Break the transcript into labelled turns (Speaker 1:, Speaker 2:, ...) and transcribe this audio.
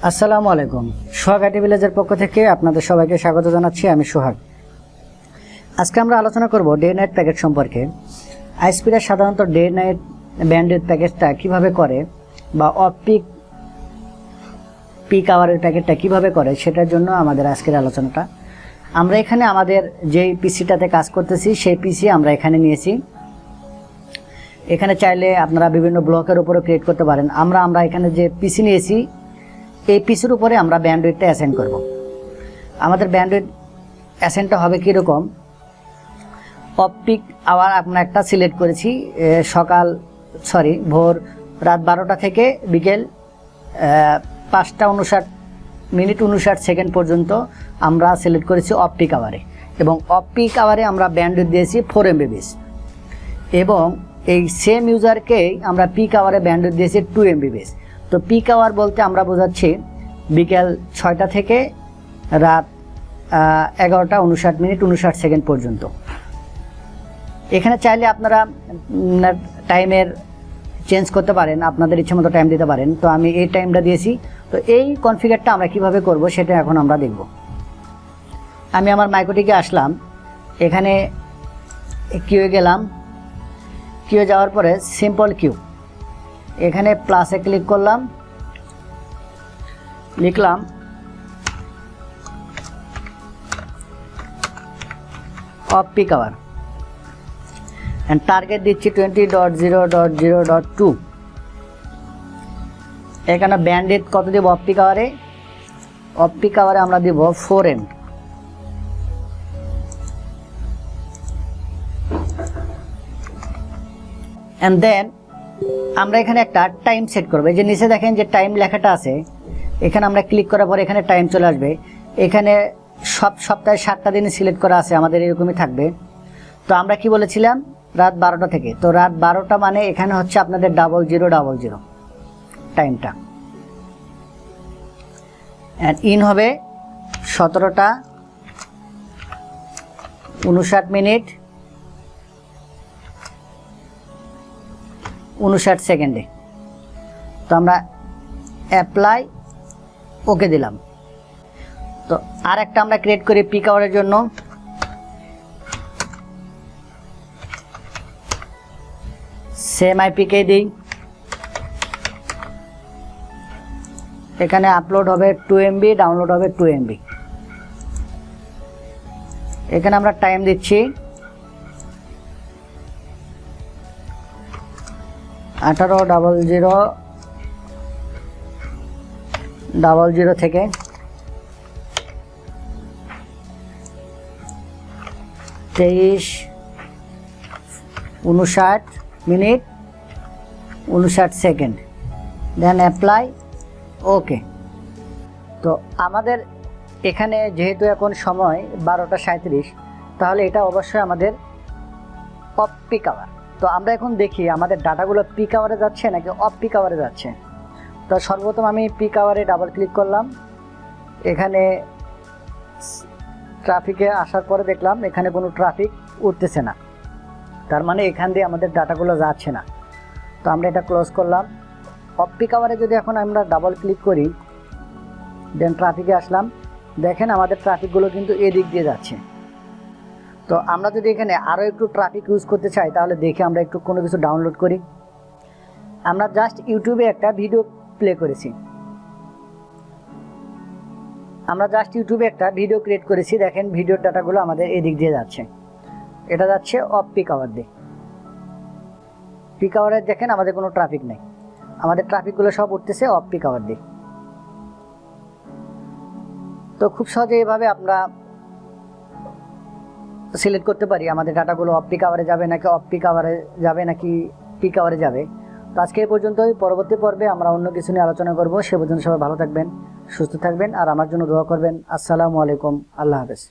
Speaker 1: আসসালামু আলাইকুম। সোহাগ আইটি ভিলেজের পক্ষ থেকে আপনাদের সবাইকে স্বাগত জানাচ্ছি। আমি সোহাগ। আজকে আমরা আলোচনা করব ডে নাইট প্যাকেজ সম্পর্কে। আইএসপিরা সাধারণত ডে নাইট ব্যান্ডউইথ প্যাকেজটা কিভাবে করে বা অফ পিক আওয়ারের প্যাকেটটা কিভাবে করে সেটার জন্য আমাদের আজকের আলোচনাটা। আমরা এখানে আমাদের যেই পিসিটাতে কাজ করতেছি সেই পিসি আমরা এখানে নিয়েছি। এখানে চাইলে আপনারা বিভিন্ন ব্লকের উপরও ক্রিয়েট করতে পারেন। আমরা এখানে যে পিসি নিয়েছি এই পিসির উপরে আমরা ব্যান্ডউইথটা অ্যাসাইন করব। আমাদের ব্যান্ডউইথ অ্যাসাইনটা হবে কীরকম, অফ পিক আওয়ার আমরা একটা সিলেক্ট করেছি ভোর রাত 12টা থেকে বিকেল 5টা 59 পর্যন্ত আমরা সিলেক্ট করেছি অফ পিক আওয়ারে, এবং অফ পিক আওয়ারে আমরা ব্যান্ডউইথ দিয়েছি 4 MB, এবং এই সেম ইউজারকেই আমরা পিক আওয়ারে ব্যান্ডউইথ দিয়েছি 2 MB। তো পিক আওয়ার বলতে আমরা বোঝাচ্ছি বিকেল 6টা থেকে রাত 11টা 59 পর্যন্ত। এখানে চাইলে আপনারা টাইমের চেঞ্জ করতে পারেন, আপনাদের ইচ্ছে মতো টাইম দিতে পারেন। তো আমি এই টাইমটা দিয়েছি। তো এই কনফিগারটা আমরা কিভাবে করব সেটা এখন আমরা দেখব। আমি আমার মাইক্রোটিকে আসলাম, এখানে কিউয়ে গেলাম, কিউয়ে যাওয়ার পরে সিম্পল কিউ, এখানে প্লাসে ক্লিক করলাম, লিখলাম off peak hour and target দিচ্ছি 20.0.0.2। এখানে ব্যান্ডউইথ কত দেব অফ পিক আওয়ারে? অফ পিক আওয়ারে আমরা দেব 4 MB। অ্যান্ড দেন আমরা এখানে একটা টাইম সেট করবো। এই যে নিচে দেখেন যে টাইম লেখাটা আছে, এখানে আমরা ক্লিক করার পর এখানে টাইম চলে আসবে। এখানে সপ্তাহে 7টা দিন সিলেক্ট করা আছে, আমাদের এরকমই থাকবে। তো আমরা কি বলেছিলাম রাত 12টা থেকে, তো রাত 12টা মানে এখানে হচ্ছে আপনাদের 0000 টাইমটা। অ্যান্ড ইন হবে 17টা 59 তো আমরা অ্যাপ্লাই ওকে দিলাম। তো আর একটা আমরা ক্রিয়েট করি পিক আওয়ারের জন্য। সেম আইপিকে দিই, এখানে আপলোড হবে 2 MB, ডাউনলোড হবে 2 MB। এখানে আমরা টাইম দিচ্ছি 18:00 থেকে 23:59 দেন অ্যাপ্লাই ওকে। তো আমাদের এখানে যেহেতু এখন সময় 12:37, তাহলে এটা অবশ্যই আমাদের অফ পিক আওয়ার। তো আমরা এখন দেখি আমাদের ডাটাগুলো পিক আওয়ারে যাচ্ছে নাকি অফ পিক আওয়ারে যাচ্ছে। তো সর্বপ্রথম আমি পিক আওয়ারে ডাবল ক্লিক করলাম, এখানে ট্রাফিকে আসার পরে দেখলাম এখানে কোনো ট্রাফিক উঠতেছে না, তার মানে এখান দিয়ে আমাদের ডাটাগুলো যাচ্ছে না। তো আমরা এটা ক্লোজ করলাম। অফ পিক আওয়ারে যদি এখন আমরা ডাবল ক্লিক করি, দেন ট্রাফিকে আসলাম, দেখেন আমাদের ট্রাফিকগুলো কিন্তু এদিক দিয়ে যাচ্ছে। তো আমরা যদি এখানে আরও একটু ট্রাফিক ইউজ করতে চাই, তাহলে দেখে আমরা একটু কোনো কিছু ডাউনলোড করি। আমরা জাস্ট ইউটিউবে একটা ভিডিও প্লে করেছি, ক্রিয়েট করেছি। দেখেন ভিডিওর ডাটাগুলো আমাদের এদিক দিয়ে যাচ্ছে, এটা যাচ্ছে অফ পিক আওয়ার দিয়ে। পিক আওয়ারে দেখেন আমাদের কোনো ট্রাফিক নেই, আমাদের ট্রাফিকগুলো সব উঠতেছে অফ পিক আওয়ার দিয়ে। তো খুব সহজে এভাবে আমরা সিলেক্ট করতে পারি আমাদের ডাটাগুলো অফ পিক আওয়ারে যাবে নাকি পিক আওয়ারে যাবে। তো আজকে এই পর্যন্তই। পরবর্তী পর্বে আমরা অন্য কিছু নিয়ে আলোচনা করব। সে পর্যন্ত সবাই ভালো থাকবেন, সুস্থ থাকবেন, আর আমার জন্য দোয়া করবেন। আসসালামু আলাইকুম, আল্লাহ হাফেজ।